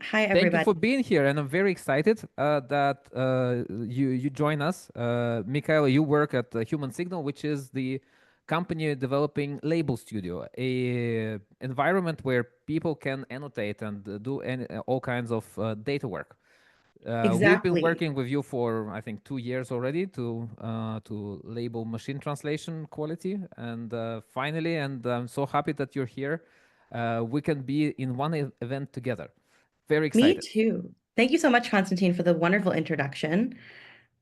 Hi, Thank you everybody. for being here, and I'm very excited that you join us. Micaela, you work at Human Signal, which is the company developing Label Studio, a environment where people can annotate and do all kinds of data work. We've been Exactly. working with you for, I think, 2 years already to label machine translation quality, and finally, and I'm so happy that you're here. We can be in one event together. Very Me excited. too. Thank you so much, Constantine, for the wonderful introduction.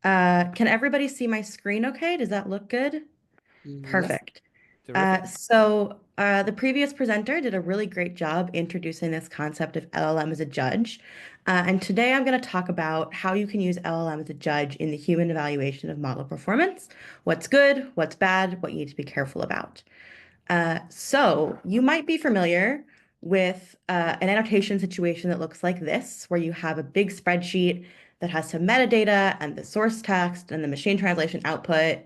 Can everybody see my screen okay? Does that look good? Yes, Perfect. terrific. The previous presenter did a really great job introducing this concept of LLM as a judge. And today I'm going to talk about how you can use LLM as a judge in the human evaluation of model performance, what's good, what's bad, what you need to be careful about. So you might be familiar with an annotation situation that looks like this, where you have a big spreadsheet that has some metadata and the source text and the machine translation output,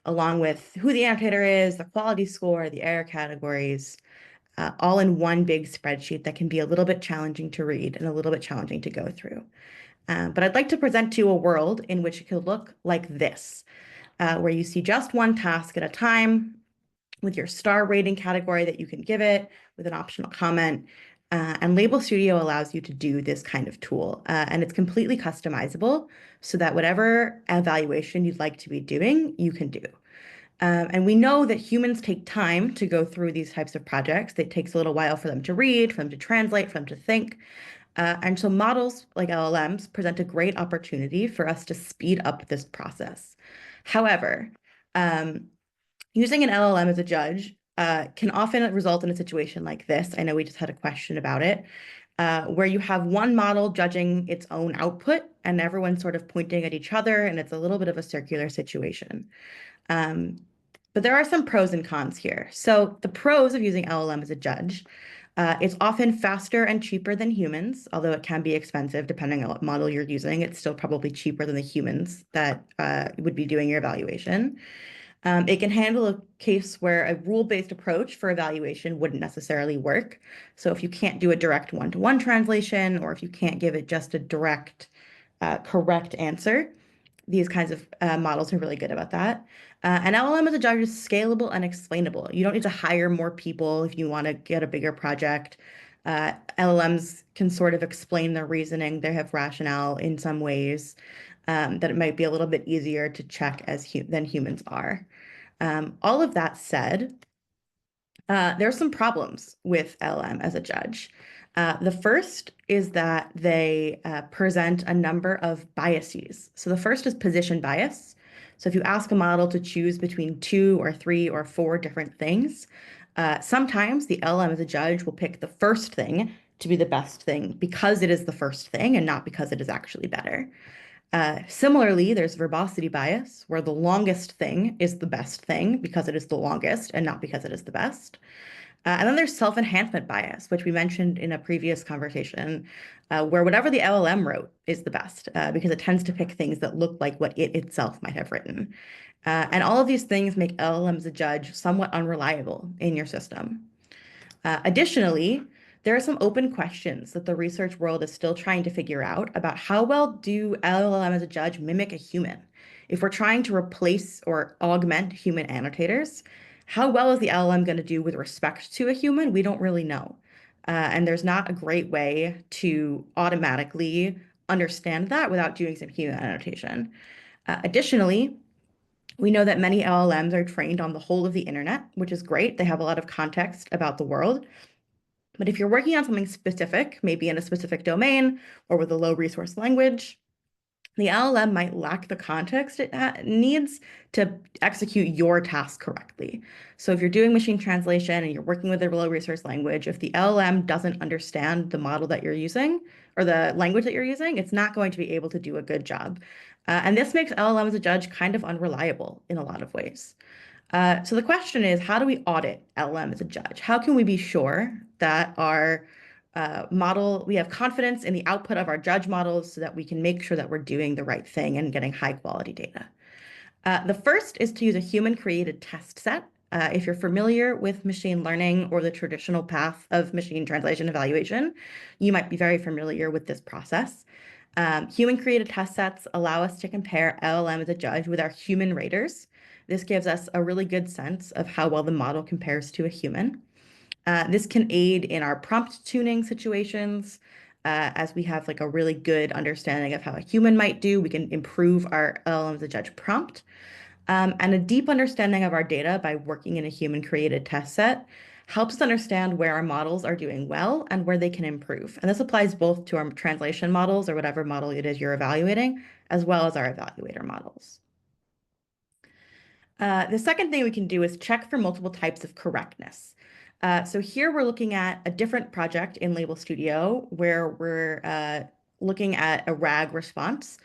along with who the annotator is, the quality score, the error categories, all in one big spreadsheet that can be a little bit challenging to read and a little bit challenging to go through. But I'd like to present to you a world in which it could look like this, where you see just one task at a time, with your star rating category that you can give it, with an optional comment. And Label Studio allows you to do this kind of tool. And it's completely customizable so that whatever evaluation you'd like to be doing, you can do. And we know that humans take time to go through these types of projects. It takes a little while for them to read, for them to translate, for them to think. And so models like LLMs present a great opportunity for us to speed up this process. However, um, using an LLM as a judge can often result in a situation like this. I know we just had a question about it, where you have one model judging its own output and everyone's sort of pointing at each other, and it's a little bit of a circular situation. Um, but there are some pros and cons here. So the pros of using LLM as a judge, it's often faster and cheaper than humans, although it can be expensive depending on what model you're using. It's still probably cheaper than the humans that would be doing your evaluation. It can handle a case where a rule-based approach for evaluation wouldn't necessarily work. So if you can't do a direct one-to-one translation, or if you can't give it just a direct, correct answer, these kinds of models are really good about that. And LLM as a judge is scalable and explainable. You don't need to hire more people if you want to get a bigger project. LLMs can sort of explain their reasoning. They have rationale in some ways that it might be a little bit easier to check than humans are. All of that said, there are some problems with LLM as a judge. The first is that they present a number of biases. So the first is position bias. So if you ask a model to choose between two or three or four different things, sometimes the LLM as a judge will pick the first thing to be the best thing because it is the first thing and not because it is actually better. Similarly, there's verbosity bias, where the longest thing is the best thing because it is the longest and not because it is the best. And then there's self-enhancement bias, which we mentioned in a previous conversation, where whatever the LLM wrote is the best because it tends to pick things that look like what it itself might have written. And all of these things make LLMs a judge somewhat unreliable in your system. Additionally, there are some open questions that the research world is still trying to figure out about how well do LLM as a judge mimic a human? If we're trying to replace or augment human annotators, how well is the LLM going to do with respect to a human? We don't really know. And there's not a great way to automatically understand that without doing some human annotation. Additionally, we know that many LLMs are trained on the whole of the internet, which is great. They have a lot of context about the world. But if you're working on something specific, maybe in a specific domain or with a low resource language, the LLM might lack the context it needs to execute your task correctly. So if you're doing machine translation and you're working with a low resource language, if the LLM doesn't understand the model that you're using or the language that you're using, it's not going to be able to do a good job. And this makes LLM as a judge kind of unreliable in a lot of ways. So the question is, how do we audit LLM as a judge? How can we be sure that our we have confidence in the output of our judge models so that we can make sure that we're doing the right thing and getting high quality data? The first is to use a human created test set If you're familiar with machine learning or the traditional path of machine translation evaluation, you might be very familiar with this process. Human-created test sets allow us to compare LLM as a judge with our human raters. This gives us a really good sense of how well the model compares to a human. This can aid in our prompt tuning situations, as we have like a really good understanding of how a human might do. We can improve our LLM as a judge prompt. And a deep understanding of our data by working in a human-created test set helps us understand where our models are doing well and where they can improve. And this applies both to our translation models or whatever model it is you're evaluating, as well as our evaluator models. The second thing we can do is check for multiple types of correctness. So here we're looking at a different project in Label Studio where we're looking at a RAG response.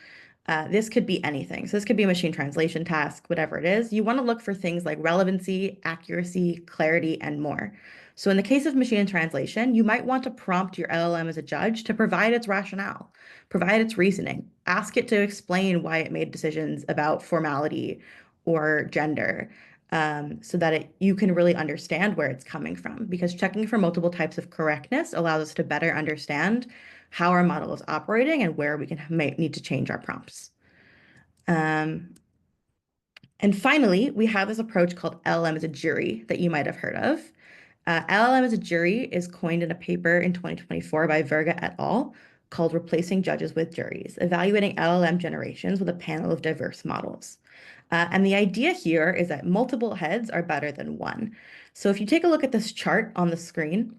This could be anything. So this could be a machine translation task, whatever it is. You want to look for things like relevancy, accuracy, clarity, and more. So in the case of machine translation, you might want to prompt your LLM as a judge to provide its rationale, provide its reasoning, ask it to explain why it made decisions about formality or gender, so that you can really understand where it's coming from. Because checking for multiple types of correctness allows us to better understand how our model is operating and where we may need to change our prompts. And finally, we have this approach called LLM-as-a-jury that you might have heard of. LLM-as-a-jury is coined in a paper in 2024 by Verga et al. Called Replacing Judges with Juries, evaluating LLM generations with a panel of diverse models. And the idea here is that multiple heads are better than one. So if you take a look at this chart on the screen,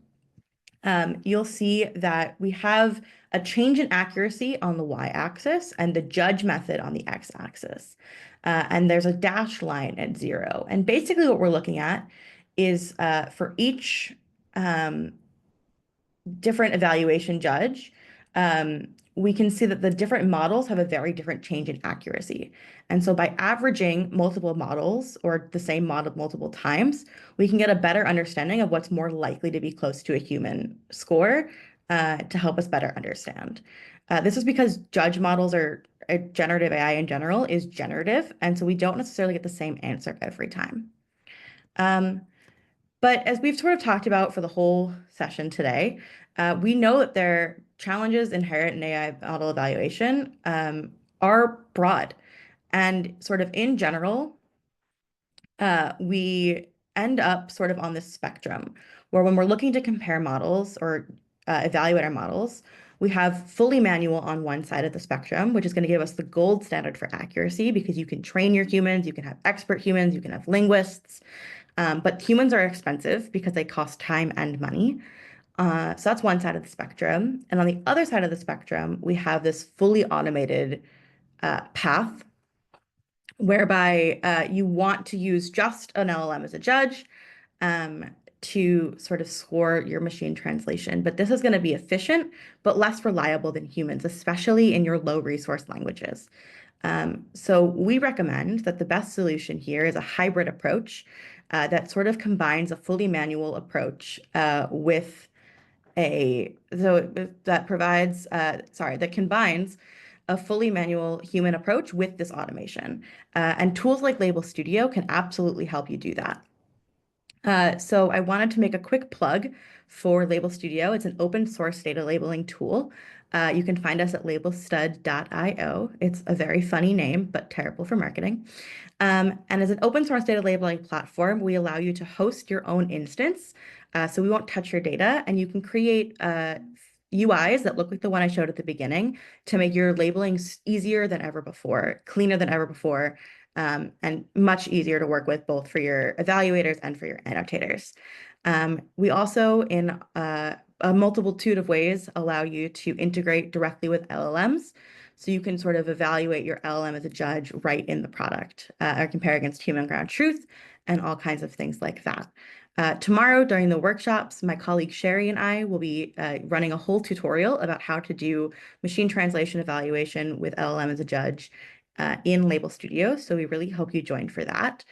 you'll see that we have a change in accuracy on the y-axis and the judge method on the x-axis. And there's a dashed line at 0. And basically what we're looking at is for each different evaluation judge, we can see that the different models have a very different change in accuracy. And so by averaging multiple models or the same model multiple times, we can get a better understanding of what's more likely to be close to a human score, to help us better understand. This is because judge models are generative AI in general is generative, and so we don't necessarily get the same answer every time. But as we've sort of talked about for the whole session today, we know that their challenges inherent in AI model evaluation are broad. And sort of in general, we end up sort of on this spectrum where when we're looking to compare models or evaluate our models, we have fully manual on one side of the spectrum, which is going to give us the gold standard for accuracy because you can train your humans, you can have expert humans, you can have linguists. But humans are expensive because they cost time and money. So that's one side of the spectrum. And on the other side of the spectrum, we have this fully automated path whereby you want to use just an LLM as a judge to sort of score your machine translation. But this is going to be efficient, but less reliable than humans, especially in your low resource languages. So we recommend that the best solution here is a hybrid approach that sort of combines a fully manual approach with that combines a fully manual human approach with this automation. And tools like Label Studio can absolutely help you do that. So I wanted to make a quick plug for Label Studio. It's an open source data labeling tool. You can find us at labelstud.io. It's a very funny name, but terrible for marketing. And as an open source data labeling platform, we allow you to host your own instance. So we won't touch your data, and you can create UIs that look like the one I showed at the beginning to make your labeling easier than ever before, cleaner than ever before, and much easier to work with both for your evaluators and for your annotators. We also, in a multitude of ways, allow you to integrate directly with LLMs. So you can sort of evaluate your LLM as a judge right in the product, or compare against human ground truth and all kinds of things like that. Tomorrow during the workshops, my colleague Sherry and I will be running a whole tutorial about how to do machine translation evaluation with LLM as a judge in Label Studio. So we really hope you join for that.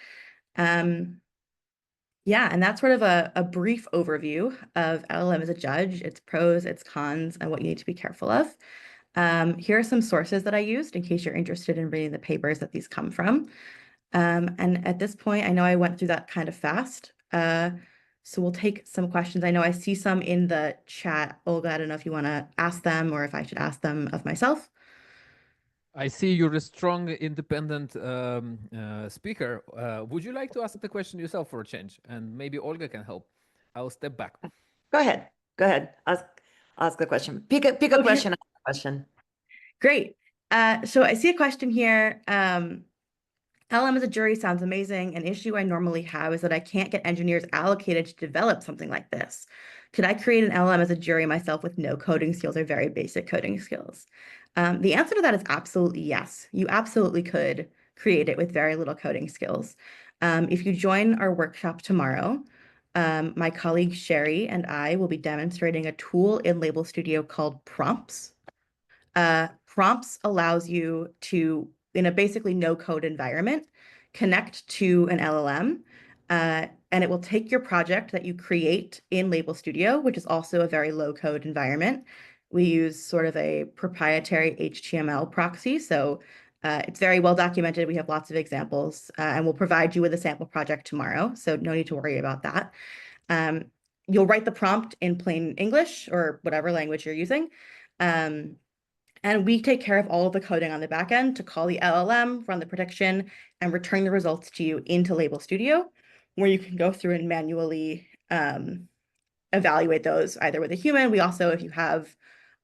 Yeah, and that's sort of a brief overview of LLM as a judge, its pros, its cons, and what you need to be careful of. Here are some sources that I used in case you're interested in reading the papers that these come from. And at this point, I know I went through that kind of fast. So we'll take some questions. I know I see some in the chat. Olga, I don't know if you want to ask them or if I should ask them of myself. I see you're a strong, independent speaker. Would you like to ask the question yourself for a change? And maybe Olga can help. I'll step back. Go ahead. Go ahead. Ask the question. Pick a Okay, question. Ask a question. great. So I see a question here. LLM-as-a-jury sounds amazing. An issue I normally have is that I can't get engineers allocated to develop something like this. Could I create an LLM-as-a-jury myself with no coding skills or very basic coding skills? The answer to that is absolutely yes. You absolutely could create it with very little coding skills. If you join our workshop tomorrow, my colleague Sherry and I will be demonstrating a tool in Label Studio called Prompts. Prompts allows you to, in a basically no code environment, connect to an LLM, and it will take your project that you create in Label Studio, which is also a very low code environment. We use sort of a proprietary HTML proxy. So it's very well documented. We have lots of examples, and we'll provide you with a sample project tomorrow. So no need to worry about that. Um, you'll write the prompt in plain English or whatever language you're using. And we take care of all of the coding on the back end to call the LLM, run the prediction, and return the results to you into Label Studio, where you can go through and manually evaluate those either with a human. We also, if you have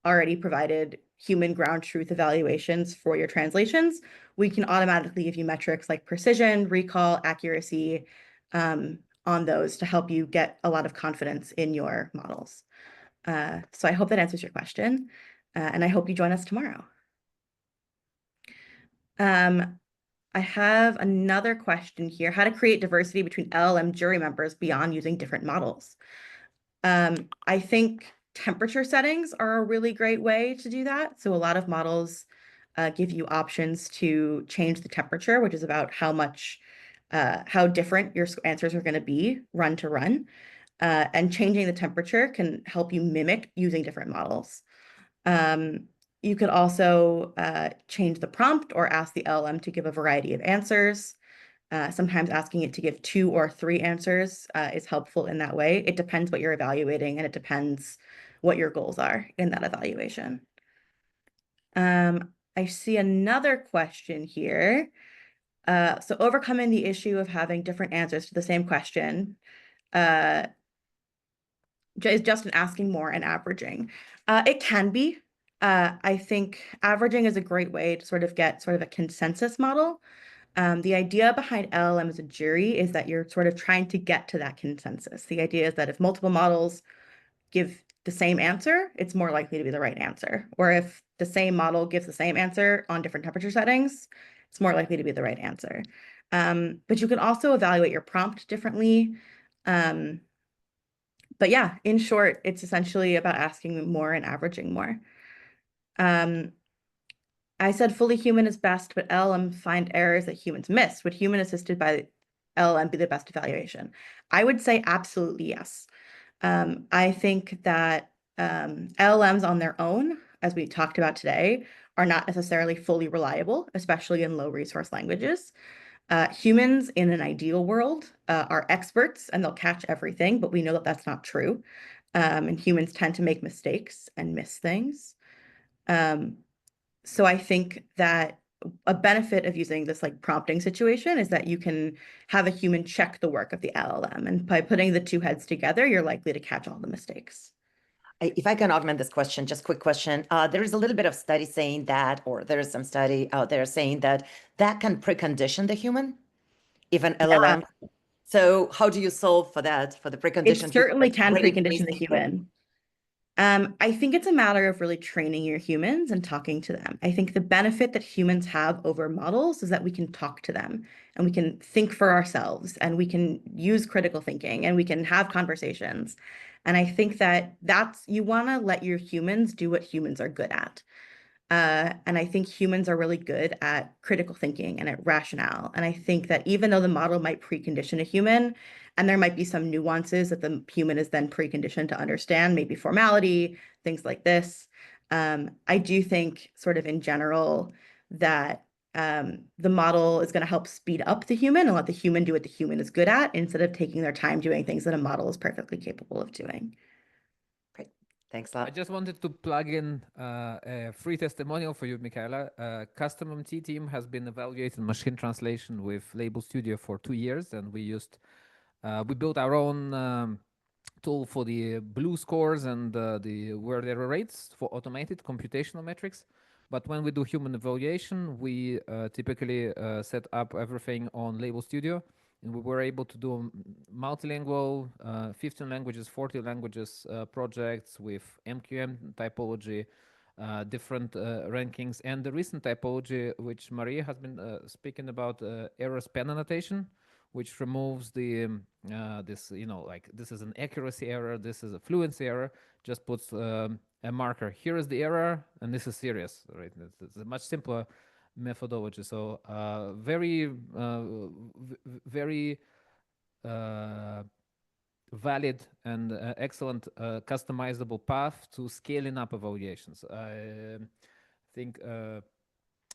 already provided human ground truth evaluations for your translations, we can automatically give you metrics like precision, recall, accuracy on those to help you get a lot of confidence in your models. So I hope that answers your question. And I hope you join us tomorrow. I have another question here: how to create diversity between LLM jury members beyond using different models. I think temperature settings are a really great way to do that. So a lot of models give you options to change the temperature, which is about how different your answers are going to be run to run. And changing the temperature can help you mimic using different models. You could also change the prompt or ask the LLM to give a variety of answers. Sometimes asking it to give 2 or 3 answers is helpful in that way. It depends what you're evaluating, and it depends what your goals are in that evaluation. I see another question here. So overcoming the issue of having different answers to the same question is just an asking more and averaging. It can be. I think averaging is a great way to sort of get sort of a consensus model. The idea behind LLM-as-a-jury is that you're sort of trying to get to that consensus. The idea is that if multiple models give the same answer, it's more likely to be the right answer. Or if the same model gives the same answer on different temperature settings, it's more likely to be the right answer. But you can also evaluate your prompt differently. But yeah, in short, it's essentially about asking more and averaging more. I said fully human is best, but LLM find errors that humans miss. Would human assisted by LLM be the best evaluation? I would say absolutely yes. I think that LLMs on their own, as we talked about today, are not necessarily fully reliable, especially in low resource languages. Humans in an ideal world are experts and they'll catch everything, but we know that that's not true. And humans tend to make mistakes and miss things. So I think that a benefit of using this like prompting situation is that you can have a human check the work of the LLM. And by putting the two heads together, you're likely to catch all the mistakes. If I can augment this question, just quick question. There is a little bit of study saying that, or there is some study out there saying that that can precondition the human, if an LLM. So how do you solve for that, for the It precondition? certainly can Really precondition the crazy. human. I think it's a matter of really training your humans and talking to them. I think the benefit that humans have over models is that we can talk to them and we can think for ourselves and we can use critical thinking and we can have conversations. And I think that you want to let your humans do what humans are good at. And I think humans are really good at critical thinking and at rationale. And I think that even though the model might precondition a human, and there might be some nuances that the human is then preconditioned to understand, maybe formality, things like this. I do think sort of in general that the model is going to help speed up the human and let the human do what the human is good at instead of taking their time doing things that a model is perfectly capable of doing. Great. Thanks a I lot. just wanted to plug in a free testimonial for you, Michaela. Custom MT team has been evaluating machine translation with Label Studio for 2 years, and we built our own tool for the blue scores and the where there are rates for automated computational metrics. But when we do human evaluation, we typically set up everything on Label Studio, and we were able to do multilingual, 15 languages, 40 languages projects with MQM typology, different rankings, and the recent typology, which Maria has been speaking about, error span annotation, which removes the this, like this is an accuracy error, this is a fluency error, just puts a marker. Here is the error, and this is serious, right? It's a much simpler methodology. So very uh, valid and excellent customizable path to scaling up evaluations. I think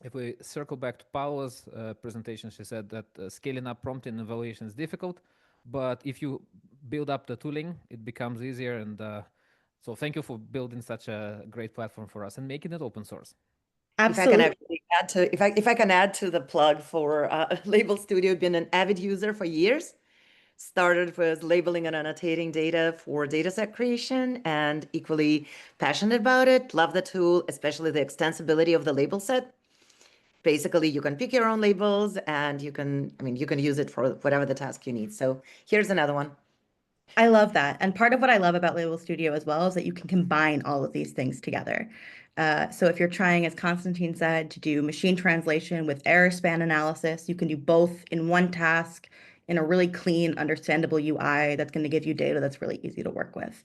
if we circle back to Paula's presentation, she said that scaling up prompting and evaluation is difficult, but if you build up the tooling, it becomes easier. And so thank you for building such a great platform for us and making it open source. If I can Absolutely. actually add to, if I can add to the plug for Label Studio, been an avid user for years. Started with labeling and annotating data for dataset creation and equally passionate about it. Love the tool, especially the extensibility of the label set. Basically, you can pick your own labels and you can, I mean, you can use it for whatever the task you need. So here's another one. I love that. And part of what I love about Label Studio as well is that you can combine all of these things together. So if you're trying, as Constantine said, to do machine translation with error span analysis, you can do both in one task in a really clean, understandable UI that's going to give you data that's really easy to work with.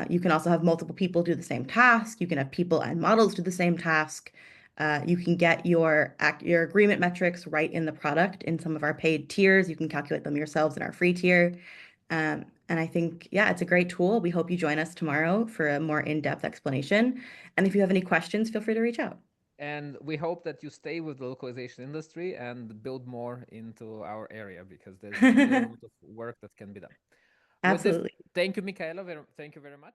You can also have multiple people do the same task. You can have people and models do the same task. You can get your agreement metrics right in the product in some of our paid tiers. You can calculate them yourselves in our free tier. And I think, yeah, it's a great tool. We hope you join us tomorrow for a more in-depth explanation. And if you have any questions, feel free to reach out. And we hope that you stay with the localization industry and build more into our area, because there's still a lot of work that can be done. With this, Absolutely. thank you, Michaela. Thank you very much.